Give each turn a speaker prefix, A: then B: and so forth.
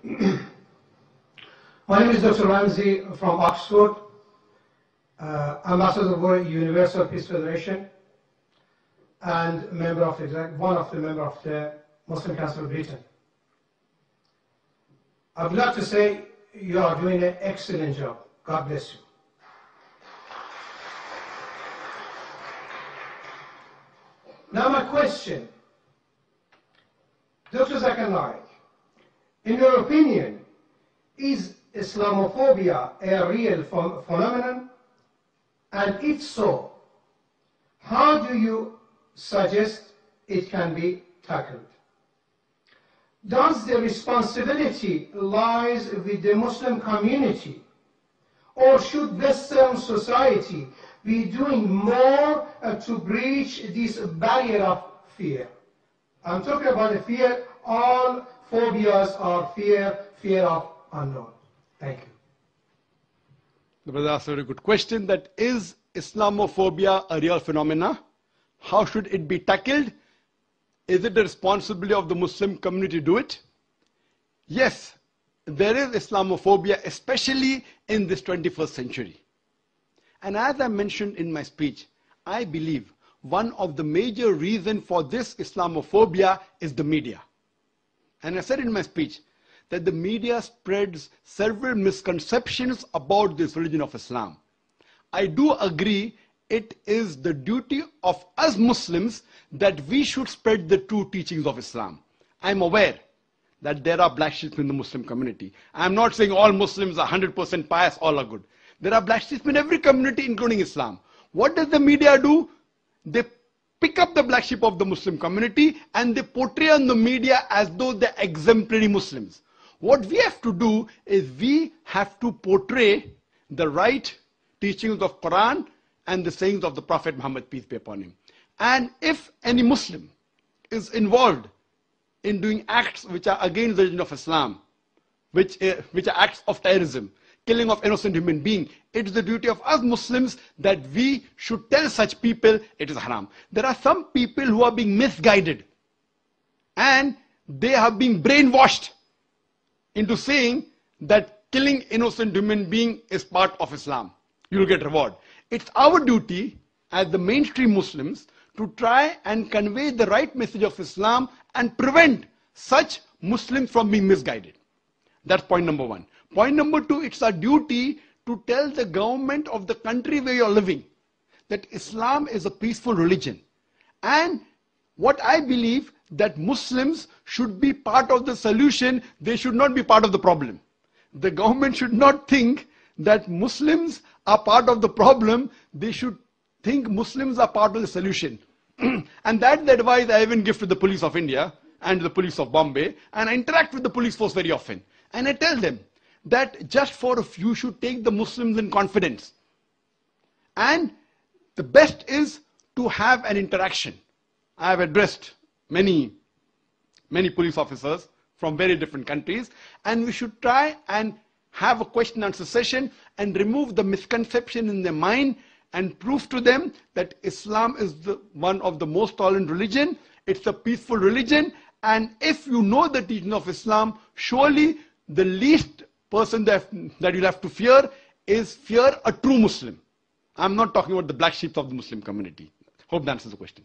A: My name is Dr. Ramsey from Oxford, Ambassador of the Universal Peace Federation, and one of the members of the Muslim Council of Britain. I would like to say you are doing an excellent job. God bless you. Now my question, Dr. Zakir Naik, in your opinion, is Islamophobia a real phenomenon? And if so, how do you suggest it can be tackled? Does the responsibility lies with the Muslim community, or should Western society be doing more to breach this barrier of fear? I'm talking about the fear. All phobias are fear of unknown. Thank you.
B: The brother asked a very good question, that is Islamophobia a real phenomena? How should it be tackled? Is it the responsibility of the Muslim community to do it? Yes, there is Islamophobia, especially in this 21st century. And as I mentioned in my speech, I believe one of the major reasons for this Islamophobia is the media. And I said in my speech that the media spreads several misconceptions about this religion of Islam. I do agree it is the duty of us Muslims that we should spread the true teachings of Islam. I'm aware that there are black sheep in the Muslim community. I'm not saying all Muslims are 100% pious, all are good. There are black sheep in every community, including Islam. What does the media do? They pick up the black sheep of the Muslim community and they portray on the media as though they're exemplary Muslims. What we have to do is we have to portray the right teachings of Quran and the sayings of the Prophet Muhammad, peace be upon him. And if any Muslim is involved in doing acts which are against the religion of Islam, which are acts of terrorism, killing of innocent human beings, it is the duty of us Muslims that we should tell such people it is haram. There are some people who are being misguided and they have been brainwashed into saying that killing innocent human being is part of Islam. You will get reward. It's our duty as the mainstream Muslims to try and convey the right message of Islam and prevent such Muslims from being misguided. That's point number one. Point number two, it's our duty to tell the government of the country where you're living that Islam is a peaceful religion. And what I believe that Muslims should be part of the solution, they should not be part of the problem. The government should not think that Muslims are part of the problem, they should think Muslims are part of the solution. And that's the advice I even give to the police of India and the police of Bombay, and I interact with the police force very often. And I tell them that just for a few should take the Muslims in confidence. And the best is to have an interaction. I have addressed many police officers from very different countries, and we should try and have a question and answer session and remove the misconception in their mind and prove to them that Islam is one of the most tolerant religion, it's a peaceful religion, and if you know the teaching of Islam, surely the least person that you'll have to fear is fear a true Muslim. I'm not talking about the black sheep of the Muslim community. Hope that answers the question.